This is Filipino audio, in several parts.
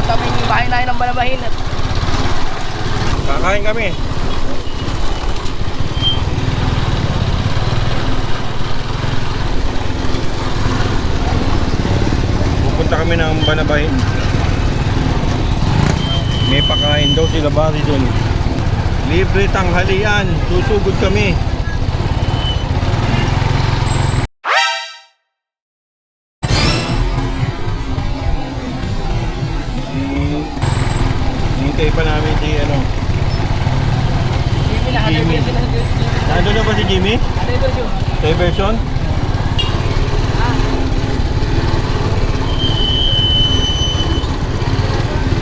Punta kami yung bahay na ng Banabahin. Kakain kami. Pupunta kami ng Banabahin. May pakain daw sila bari doon. Libre tanghalian. Susugod kami. Hintay pa namin si ano. Jimmy na, Jimmy. Nandun na ba si Jimmy? Ano yung version? Sa version?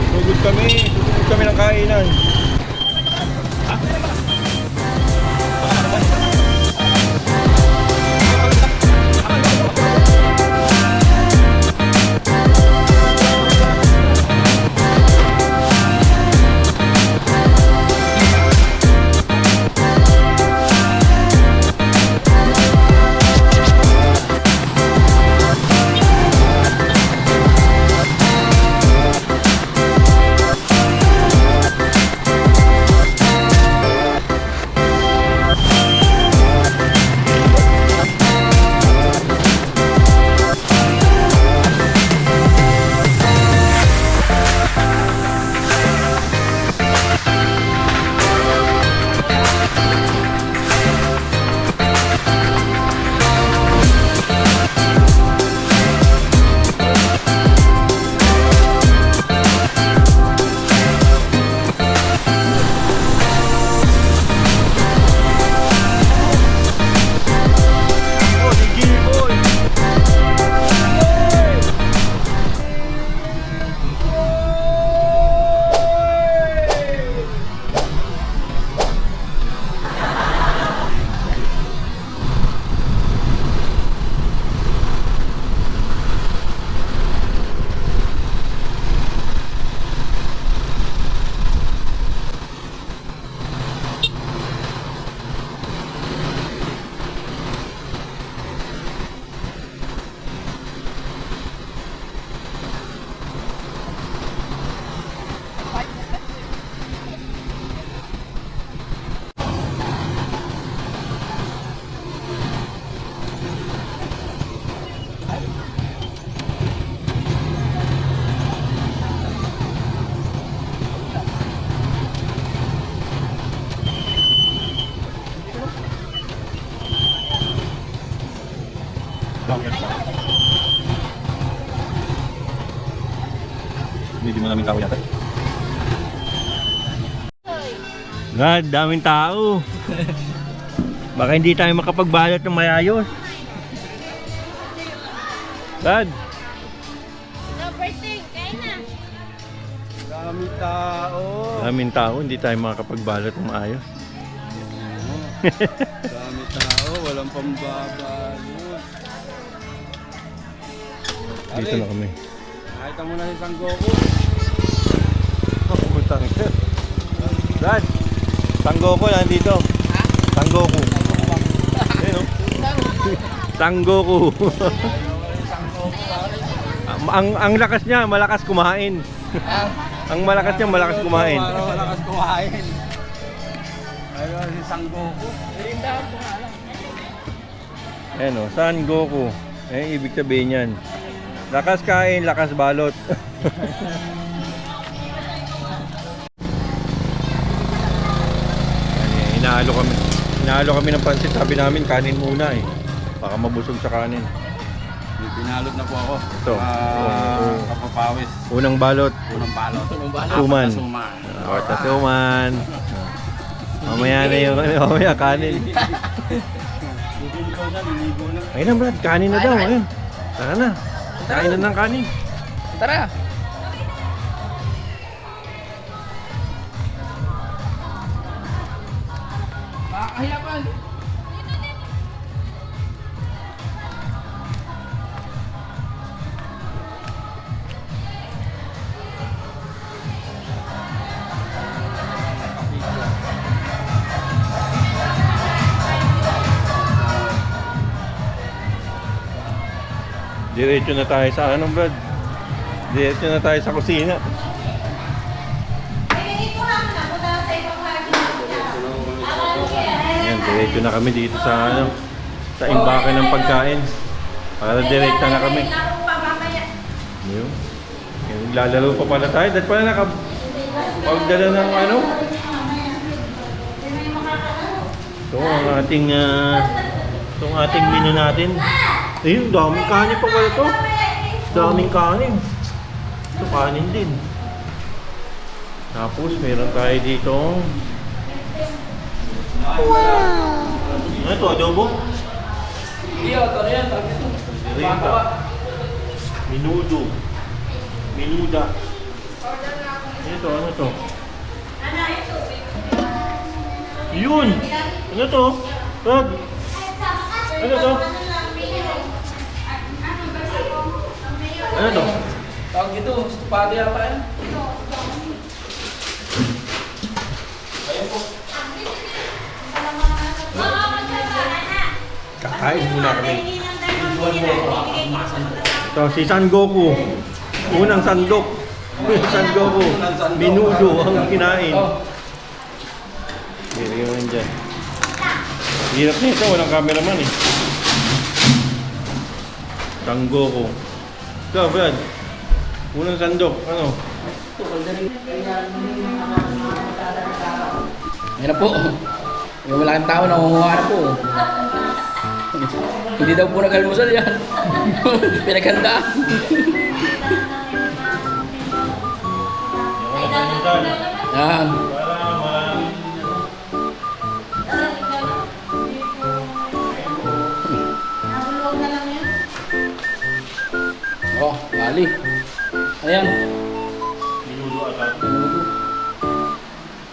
Susugod kami ng kainan. Hindi mo namin tao yata. God, daming tao. Baka hindi tayo makapagbalot ng mayayos. God. Daming tao. Daming tao, hindi tayo makapagbalot ng maayos. Daming tao, walang pambabalot. Dito na kami. Nakita mo na si Sangoku. Pumunta ng sir. God, Sangoku nandito. Sangoku. Ayun o. Sangoku. ang lakas niya, malakas kumain. Ang malakas niya, malakas kumain. Malakas kumain. Ayun si Sangoku. Rindahan ko nga lang. Ayan o, Sangoku. Eh, ibig sabihin yan. Lakas kain, lakas balot. Inaalo kami ng pansit. Sabi namin kanin muna eh. Baka mabusog sa kanin. Pinalot na po ako. Ito. Kapapawis. Unang balot. Unang balot. Suman. Suman. Suman. Mamaya na yung mamaya kanin. Ayun na Brad, kanin na daw. Ayun. Tara na. Kain na ng kanin. Tara. Makakahiyapan. Diretso na tayo sa anong Brad? Diretso na tayo sa kusina. Diretso na kami dito sa ano, sa imbakan ng pagkain. Para direkta na kami. Yun. Naglalaro pa pala tayo. Dahil pala nakapagdala ng ano. Ito ang ating itong ating menu natin. Ayun, daming kanin pa pala ito. Daming kanin. Ito kanin din. Tapos meron tayo dito. Wow! Ano ito? Adobo? Hindi, ito na yan. Tawag ito. Rita. Minudo. Minuda. Ito, ano to? Yun! Ano to? Rod? Ano to? Ano to? Tawag ito. Stupado yata yan. Ayun po. Kakain muna kami. Ito, si San Goku. Unang sandok. San Goku. Minudo ang kinain. Bigyan mo rin dyan. Hirap nito, walang cameraman eh. San Goku. Ito, Brad. Unang sandok. Ano? Ayan na po. Yung malaking tao nangunguha na po. Hindi daw po nag-almusal yan. Pinaghandaan. Yan. Oh, gali. Ayan. Minudo ata.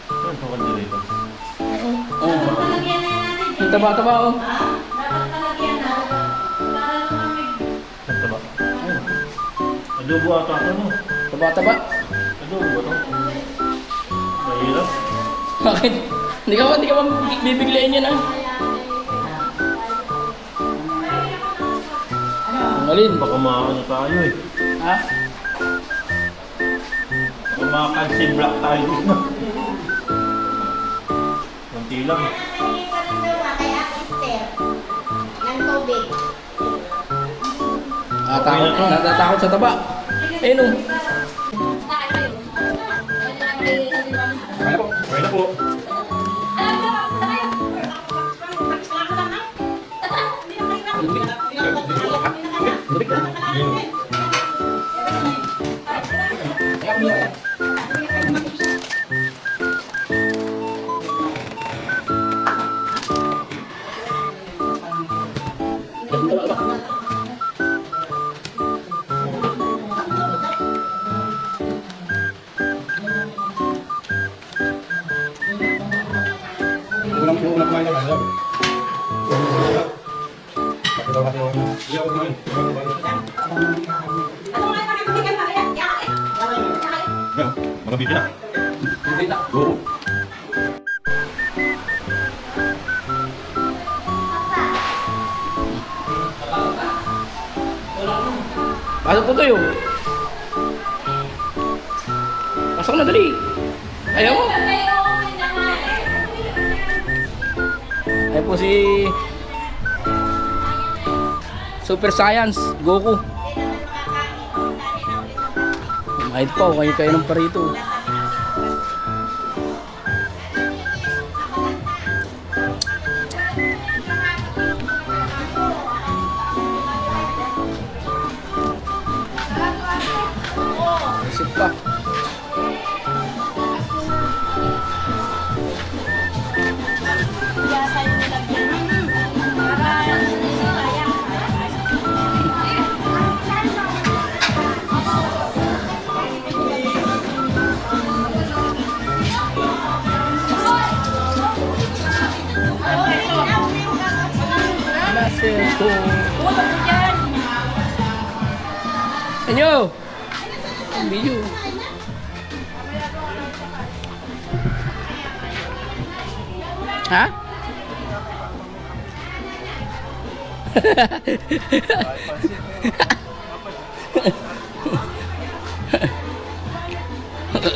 Saan ito kan dito? Oh. Yung taba-taba oh. Saan ito ba? Adobo ata ito no? Taba-taba. Adobo ba ito? Mahirap. Bakit? Hindi ka ba bibiglayin yan ah? Ang alin? Baka makakano tayo eh. Ha? Baka makakansin block tayo dito. Kunti lang. Natatakot sa taba. Ayun oh. Okay na po. Mga bibig na. Hindi na. Go. Pasok po tayo. Pasok na dali. Ayaw mo. Ayan po si Super Science Goku. Mahit pa, kayo ng parito. Isip pa. Inyo! Ang video. Ha?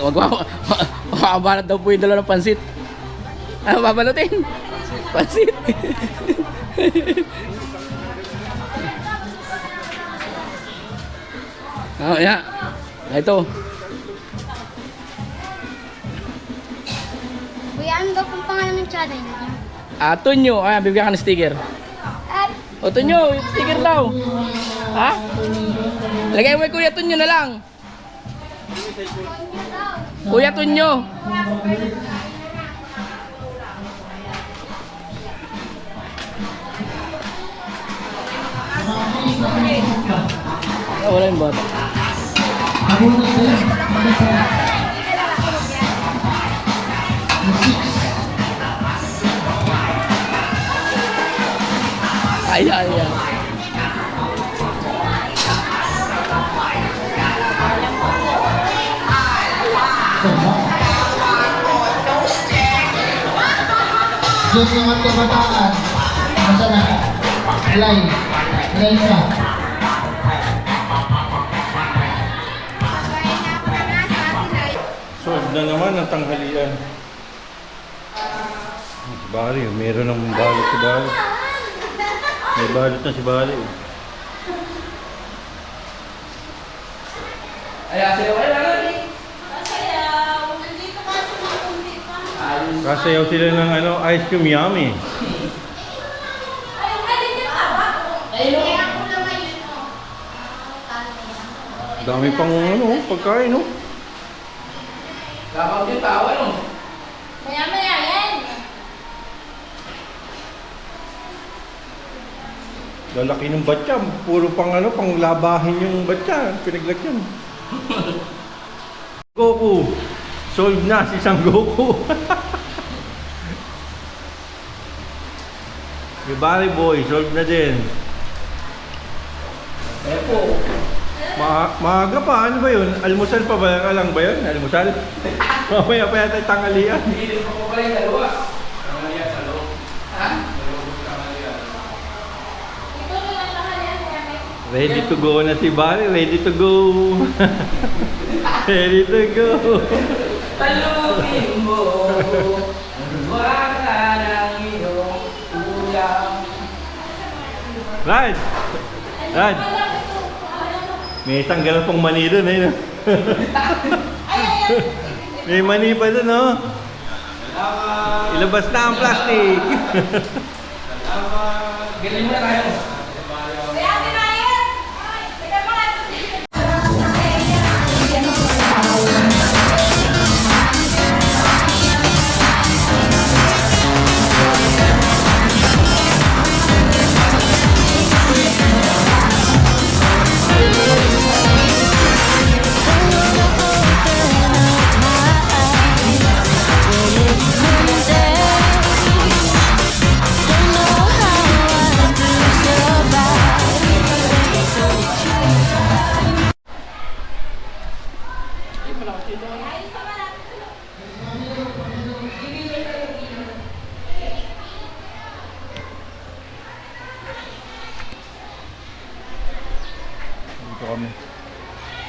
Magbabanat daw po yung dala ng pansit. Ano babalutin? Pansit. Oh, yeah. Ito. Kuya, ano daw pong pangalan ng channel niyo? Tunyo. Ayan, bibigyan ka ng sticker. O, Tunyo, yung sticker daw. Ha? Lagay mo kay Kuya Tunyo na lang. Kuya Tunyo. Wala yung bata. Ay, ay, ay. Diyos naman kabataan. Masa na? Live. Live na. Solve na naman ang tanghalian. Si Bali, meron ng balot si Bali. May balot na si Bali. Ay, sila kayo lang. Kasayaw sila ng ano, ice cream yummy. Dami pang ano, pagkain, no? Kapag yung tao, ano? Maya-maya yan. Lalaki ng batya. Puro pang ano, pang labahin yung batya. Pinaglagyan. Goku. Solve na si Sang Goku. Yung Bali boy, solve na din. Epo. Maaga pa, ano ba yun? Almusal pa ba? Alang ba yun? Almusal? Mamaya pa yata yung tanghalian. Hindi din po pala yung dalawa. Tanghalian sa loob. Ha? Ready to go na si Bali. Ready to go. Ready to go. Talukin mo. Wala ng iyong ulam. Rad! Rad! May isang galapong mani doon eh. No? May mani pa doon, no? Ilabas na ang plastic. Galing mo na tayo. Dito kami.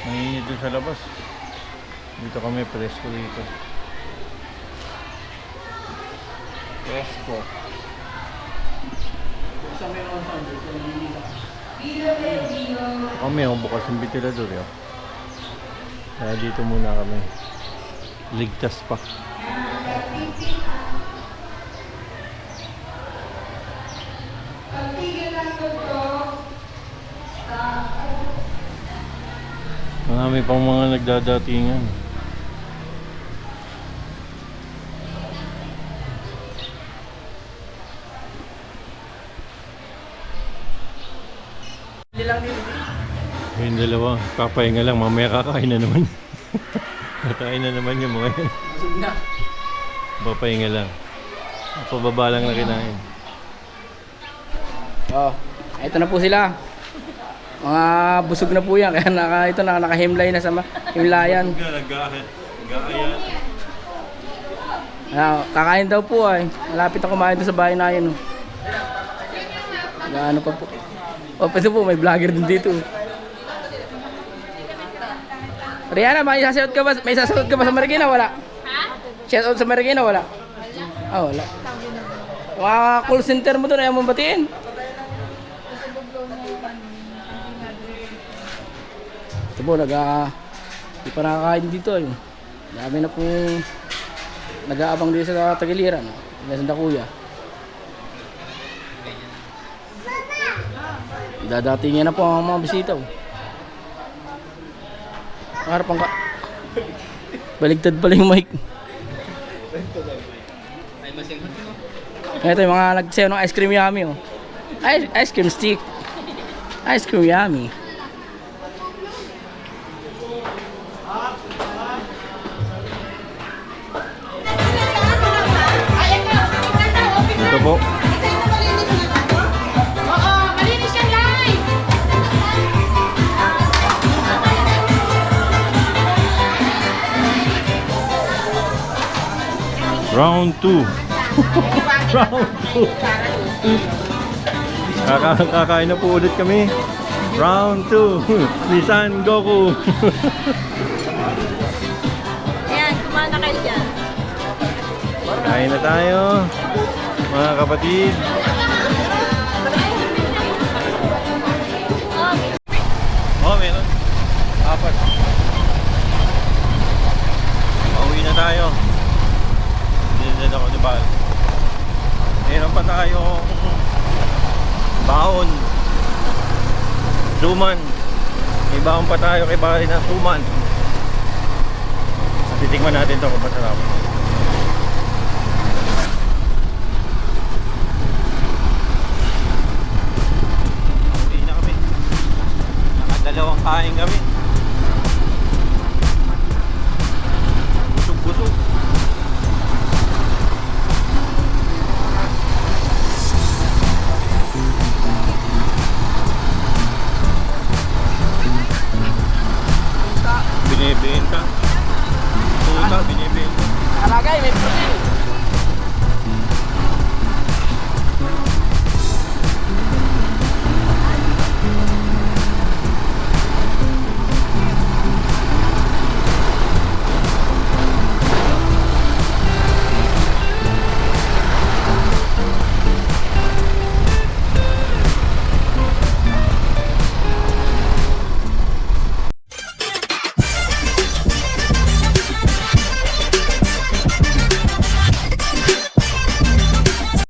Nanginit doon sa labas. Dito kami, presko dito. Presko. Kami, bukas yung ventilador yun. Kaya dito muna kami. Ligtas pa. Marami pang mga nagdadatingan. Yung dalawa, papahinga lang, mamaya kakain na naman. Kakain na naman yung mga yan. Busog na. Papahinga lang. Pababa lang na kinain. Oh, ito na po sila. Mga busog na po yan. Kaya nakahimlay na sa himlayan. Kakain daw po ay. Malapit na kumain doon sa bahay na yun. Gaano pa po. O, pwede po, may vlogger din dito. Rihanna, may sasagot ka ba sa Marikina? Wala. Ha? Shoutout sa Marikina? Wala. Ah, wala. Mga call center mo doon, ayaw mo batiin. Ito po, di pa nakakain dito ay. Dami na pong nag-aabang dito sa Tagiliran. Sanda Kuya. Dadatingin na po ang mga bisita. Harapan ka. Baligtad pala yung mic. Ito yung mga nagsayo ng ice cream yummy. Oh. Ice cream stick. Ice cream yummy. Ito po. Oo, malinis yan lang. Round 2. Round 2. Kakain na po ulit kami. Round 2. Nissan Goku. Ayan, kumain na kayo dyan. Kain na tayo. Mga kapatid. Oh, meron. 4. Pauwi na tayo. Hindi ako di ba? Meron pa tayo baon. Suman. May baon pa tayo kay Bari na suman. Titikman natin ito kung masarap. Pauwi na kami. Nakadalawang kain kami. Busog-busog. Binibenta. Puta, binibenta. Alagay, may